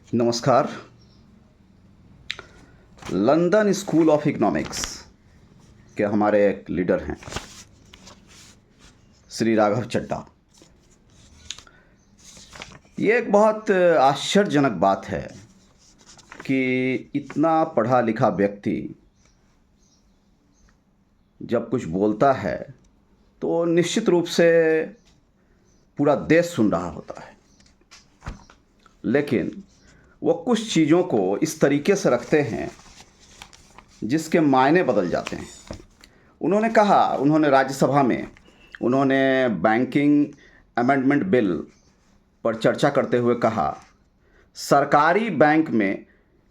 नमस्कार। London school of economics के हमारे एक लीडर हैं श्री राघव चड्ढा। ये एक बहुत आश्चर्यजनक बात है कि इतना पढ़ा लिखा व्यक्ति जब कुछ बोलता है तो निश्चित रूप से पूरा देश सुन रहा होता है, लेकिन वो कुछ चीज़ों को इस तरीके से रखते हैं जिसके मायने बदल जाते हैं। उन्होंने राज्यसभा में बैंकिंग अमेंडमेंट बिल पर चर्चा करते हुए कहा, सरकारी बैंक में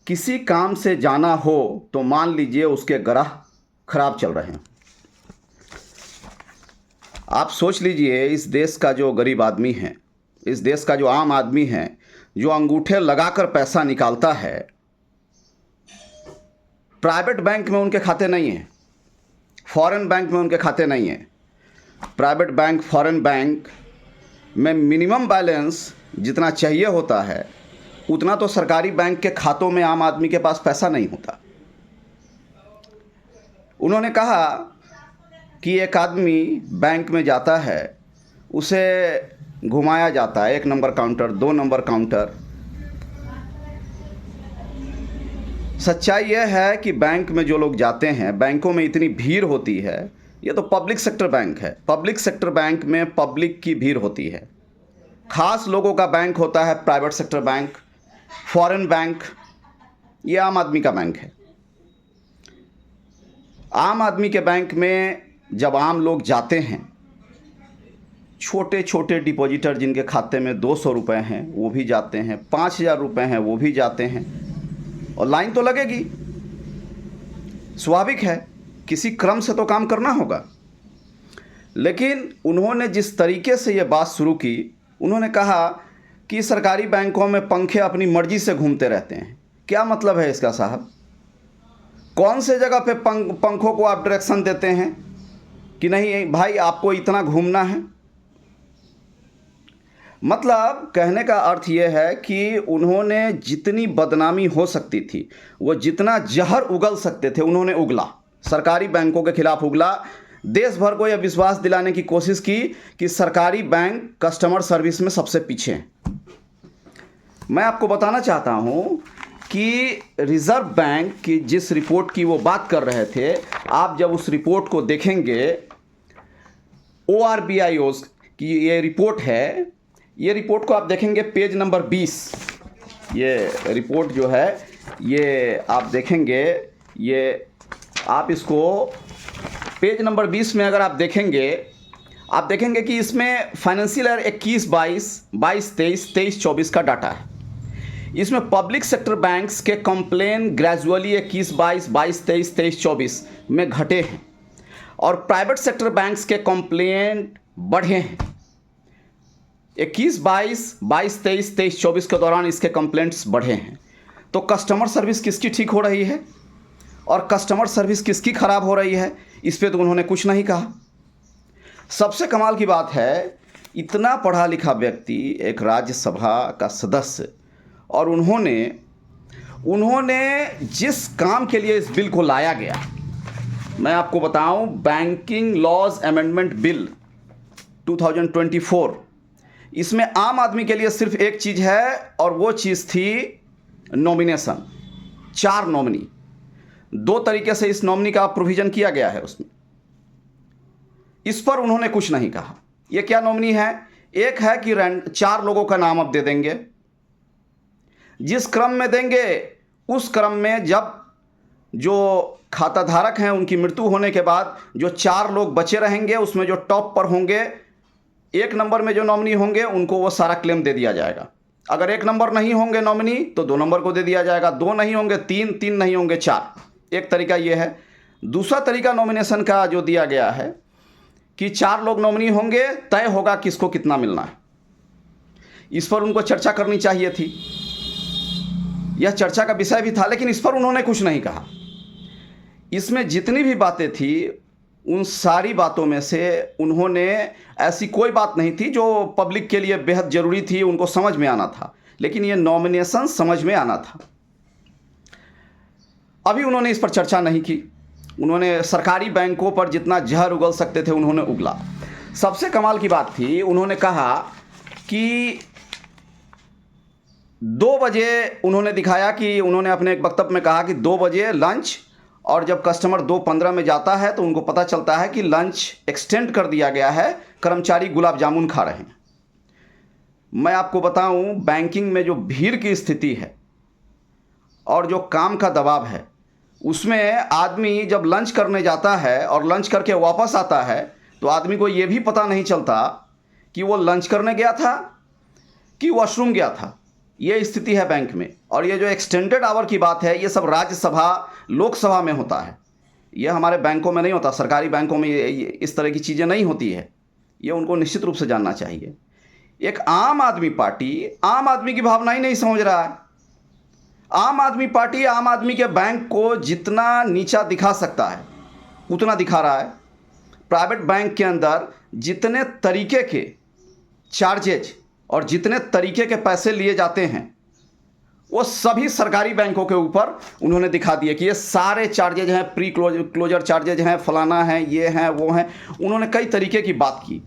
किसी काम से जाना हो तो मान लीजिए उसके ग्राहक खराब चल रहे हैं। आप सोच लीजिए, इस देश का जो गरीब आदमी है, इस देश का जो आम आदमी है, जो अंगूठे लगाकर पैसा निकालता है, प्राइवेट बैंक में उनके खाते नहीं हैं, फॉरेन बैंक में उनके खाते नहीं हैं। प्राइवेट बैंक, फॉरेन बैंक में मिनिमम बैलेंस जितना चाहिए होता है उतना तो सरकारी बैंक के खातों में आम आदमी के पास पैसा नहीं होता। उन्होंने कहा कि एक आदमी बैंक में जाता है, उसे घुमाया जाता है, 1 नंबर काउंटर, 2 नंबर काउंटर। सच्चाई यह है कि बैंक में जो लोग जाते हैं, बैंकों में इतनी भीड़ होती है। ये तो पब्लिक सेक्टर बैंक है। पब्लिक सेक्टर बैंक में पब्लिक की भीड़ होती है। खास लोगों का बैंक होता है private sector bank, foreign bank. ये आम आदमी का बैंक है। आम आदमी के बैंक में जब आम लोग जाते हैं, छोटे छोटे डिपॉजिटर जिनके खाते में 200 रुपये हैं वो भी जाते हैं, 5000 रुपये हैं वो भी जाते हैं, और लाइन तो लगेगी। स्वाभाविक है, किसी क्रम से तो काम करना होगा। लेकिन उन्होंने जिस तरीके से ये बात शुरू की, उन्होंने कहा कि सरकारी बैंकों में पंखे अपनी मर्जी से घूमते रहते हैं। क्या मतलब है इसका साहब? कौन से जगह पे पंखों को आप डायरेक्शन देते हैं कि नहीं भाई आपको इतना घूमना है? मतलब कहने का अर्थ ये है कि उन्होंने जितनी बदनामी हो सकती थी, वो जितना जहर उगल सकते थे, उन्होंने उगला। सरकारी बैंकों के खिलाफ उगला। देश भर को यह विश्वास दिलाने की कोशिश की कि सरकारी बैंक कस्टमर सर्विस में सबसे पीछे हैं। मैं आपको बताना चाहता हूँ कि रिज़र्व बैंक की जिस रिपोर्ट की वो बात कर रहे थे, आप जब उस रिपोर्ट को देखेंगे, ORBIOs की ये रिपोर्ट है, ये रिपोर्ट को आप देखेंगे पेज नंबर 20। ये रिपोर्ट जो है ये आप देखेंगे, ये आप इसको पेज नंबर 20 में अगर आप देखेंगे कि इसमें फाइनेंशियल ईयर 21-22, 22-23, 23-24 का डाटा है। इसमें पब्लिक सेक्टर बैंक्स के कंप्लेन ग्रेजुअली 21-22, 22-23, 23-24 में घटे हैं, और प्राइवेट सेक्टर बैंक्स के कंप्लेन बढ़े हैं। 21-22, 22-23, 23-24 के दौरान इसके कंप्लेंट्स बढ़े हैं। तो कस्टमर सर्विस किसकी ठीक हो रही है और कस्टमर सर्विस किसकी ख़राब हो रही है, इस पे तो उन्होंने कुछ नहीं कहा। सबसे कमाल की बात है, इतना पढ़ा लिखा व्यक्ति, एक राज्यसभा का सदस्य, और उन्होंने जिस काम के लिए इस बिल को लाया गया, मैं आपको बताऊं, बैंकिंग लॉज अमेंडमेंट बिल 2024, इसमें आम आदमी के लिए सिर्फ एक चीज़ है, और वो चीज़ थी नॉमिनेशन। 4 नॉमिनी, 2 तरीके से इस नॉमिनी का प्रोविज़न किया गया है उसमें। इस पर उन्होंने कुछ नहीं कहा। ये क्या नॉमिनी है? एक है कि 4 लोगों का नाम अब दे देंगे। जिस क्रम में देंगे उस क्रम में जब जो खाता धारक हैं उनकी मृत्यु होने के बाद जो 4 लोग बचे रहेंगे, उसमें जो टॉप पर होंगे, 1 नंबर में जो नॉमिनी होंगे उनको वो सारा क्लेम दे दिया जाएगा। अगर 1 नंबर नहीं होंगे नॉमिनी तो 2 नंबर को दे दिया जाएगा, 2 नहीं होंगे 3, 3 नहीं होंगे 4। एक तरीका ये है। दूसरा तरीका नॉमिनेशन का जो दिया गया है कि 4 लोग नॉमिनी होंगे, तय होगा किसको कितना मिलना है। इस पर उनको चर्चा करनी चाहिए थी, यह चर्चा का विषय भी था, लेकिन इस पर उन्होंने कुछ नहीं कहा। इसमें जितनी भी बातें थी उन सारी बातों में से उन्होंने, ऐसी कोई बात नहीं थी जो पब्लिक के लिए बेहद ज़रूरी थी, उनको समझ में आना था। लेकिन ये नॉमिनेशन समझ में आना था। अभी उन्होंने इस पर चर्चा नहीं की। उन्होंने सरकारी बैंकों पर जितना जहर उगल सकते थे उन्होंने उगला। सबसे कमाल की बात थी, उन्होंने कहा कि 2 बजे उन्होंने दिखाया कि उन्होंने अपने एक वक्तव्य में कहा कि 2 बजे लंच, और जब कस्टमर 2:15 में जाता है तो उनको पता चलता है कि लंच एक्सटेंड कर दिया गया है, कर्मचारी गुलाब जामुन खा रहे हैं। मैं आपको बताऊं, बैंकिंग में जो भीड़ की स्थिति है और जो काम का दबाव है, उसमें आदमी जब लंच करने जाता है और लंच करके वापस आता है तो आदमी को ये भी पता नहीं चलता कि वो लंच करने गया था कि वॉशरूम गया था। ये स्थिति है बैंक में। और ये जो एक्सटेंडेड आवर की बात है, ये सब राज्यसभा लोकसभा में होता है, ये हमारे बैंकों में नहीं होता। सरकारी बैंकों में इस तरह की चीज़ें नहीं होती है। ये उनको निश्चित रूप से जानना चाहिए। एक आम आदमी पार्टी आम आदमी की भावना ही नहीं समझ रहा है। आम आदमी पार्टी आम आदमी के बैंक को जितना नीचा दिखा सकता है उतना दिखा रहा है। प्राइवेट बैंक के अंदर जितने तरीके के चार्जेज और जितने तरीके के पैसे लिए जाते हैं वो सभी सरकारी बैंकों के ऊपर उन्होंने दिखा दिए कि ये सारे चार्जेज हैं, प्री क्लोजर चार्जेज हैं, फलाना हैं, ये हैं, वो हैं। उन्होंने कई तरीके की बात की।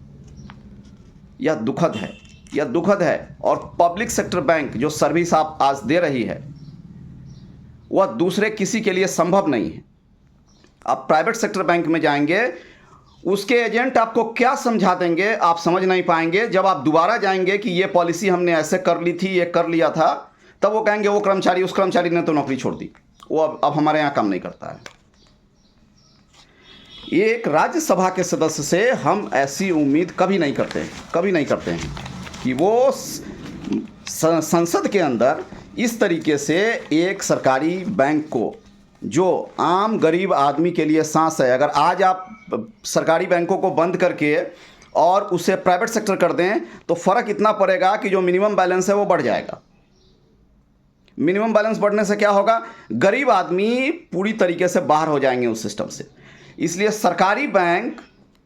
यह दुखद है, यह दुखद है। और पब्लिक सेक्टर बैंक जो सर्विस आप आज दे रही है वह दूसरे किसी के लिए संभव नहीं है। आप प्राइवेट सेक्टर बैंक में जाएंगे, उसके एजेंट आपको क्या समझा देंगे आप समझ नहीं पाएंगे। जब आप दोबारा जाएंगे कि ये पॉलिसी हमने ऐसे कर ली थी, ये कर लिया था, तब वो कहेंगे वो कर्मचारी, उस कर्मचारी ने तो नौकरी छोड़ दी, वो अब हमारे यहाँ काम नहीं करता है। एक राज्यसभा के सदस्य से हम ऐसी उम्मीद कभी नहीं करते हैं कि वो संसद के अंदर इस तरीके से एक सरकारी बैंक को, जो आम गरीब आदमी के लिए सांस है, अगर आज आप सरकारी बैंकों को बंद करके और उसे प्राइवेट सेक्टर कर दें तो फ़र्क इतना पड़ेगा कि जो मिनिमम बैलेंस है वो बढ़ जाएगा। मिनिमम बैलेंस बढ़ने से क्या होगा, गरीब आदमी पूरी तरीके से बाहर हो जाएंगे उस सिस्टम से। इसलिए सरकारी बैंक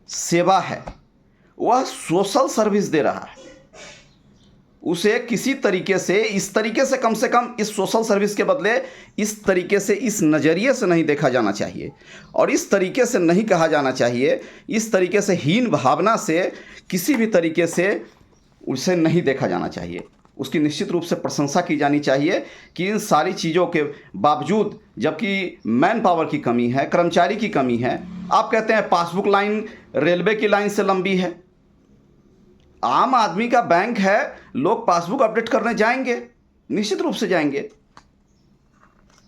सेवा है, वह सोशल सर्विस दे रहा है। उसे किसी तरीके से, इस तरीके से, कम से कम इस सोशल सर्विस के बदले इस तरीके से, इस नज़रिए से नहीं देखा जाना चाहिए और इस तरीके से नहीं कहा जाना चाहिए, इस तरीके से हीन भावना से किसी भी तरीके से उसे नहीं देखा जाना चाहिए। उसकी निश्चित रूप से प्रशंसा की जानी चाहिए कि इन सारी चीज़ों के बावजूद, जबकि मैन पावर की कमी है, कर्मचारी की कमी है, आप कहते हैं पासबुक लाइन रेलवे की लाइन से लंबी है। आम आदमी का बैंक है, लोग पासबुक अपडेट करने जाएंगे, निश्चित रूप से जाएंगे।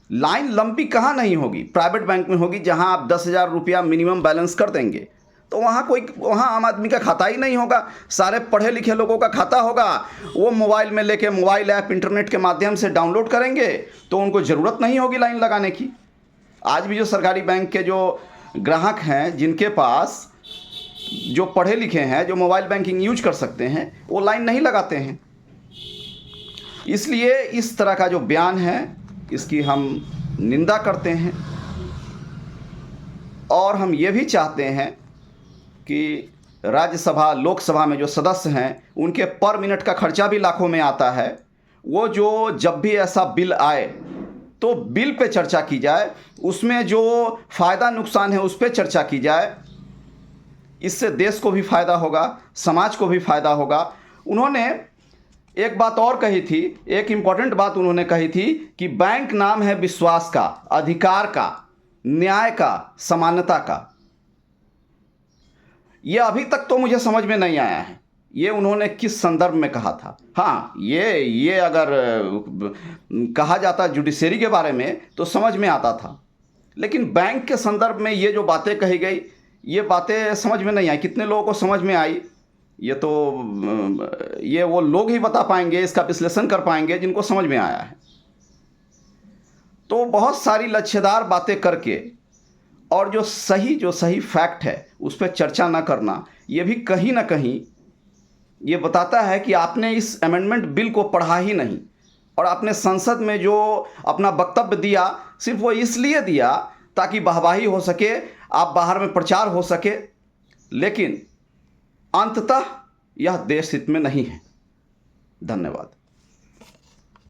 लाइन लंबी कहाँ नहीं होगी, प्राइवेट बैंक में होगी, जहां आप 10,000 रुपया मिनिमम बैलेंस कर देंगे तो वहाँ आम आदमी का खाता ही नहीं होगा, सारे पढ़े लिखे लोगों का खाता होगा। वो मोबाइल में लेके मोबाइल ऐप इंटरनेट के माध्यम से डाउनलोड करेंगे तो उनको ज़रूरत नहीं होगी लाइन लगाने की। आज भी जो सरकारी बैंक के जो ग्राहक हैं, जिनके पास जो पढ़े लिखे हैं, जो मोबाइल बैंकिंग यूज कर सकते हैं, वो लाइन नहीं लगाते हैं। इसलिए इस तरह का जो बयान है इसकी हम निंदा करते हैं और हम ये भी चाहते हैं कि राज्यसभा लोकसभा में जो सदस्य हैं उनके पर मिनट का खर्चा भी लाखों में आता है। वो जो जब भी ऐसा बिल आए तो बिल पे चर्चा की जाए, उसमें जो फ़ायदा नुकसान है उस पर चर्चा की जाए। इससे देश को भी फ़ायदा होगा, समाज को भी फ़ायदा होगा। उन्होंने एक बात और कही थी, एक इम्पॉर्टेंट बात उन्होंने कही थी कि बैंक नाम है विश्वास का, अधिकार का, न्याय का, समानता का। ये अभी तक तो मुझे समझ में नहीं आया है ये उन्होंने किस संदर्भ में कहा था। हाँ, ये अगर कहा जाता जुडिशरी के बारे में तो समझ में आता था, लेकिन बैंक के संदर्भ में ये जो बातें कही गई, ये बातें समझ में नहीं आई। कितने लोगों को समझ में आई ये तो ये वो लोग ही बता पाएंगे, इसका विश्लेषण कर पाएंगे जिनको समझ में आया है। तो बहुत सारी लच्छेदार बातें करके और जो सही फैक्ट है उस पर चर्चा ना करना, ये भी कहीं ना कहीं ये बताता है कि आपने इस अमेंडमेंट बिल को पढ़ा ही नहीं और आपने संसद में जो अपना वक्तव्य दिया सिर्फ वो इसलिए दिया ताकि वाहवाही हो सके, आप बाहर में प्रचार हो सके, लेकिन अंततः यह देश हित में नहीं है। धन्यवाद।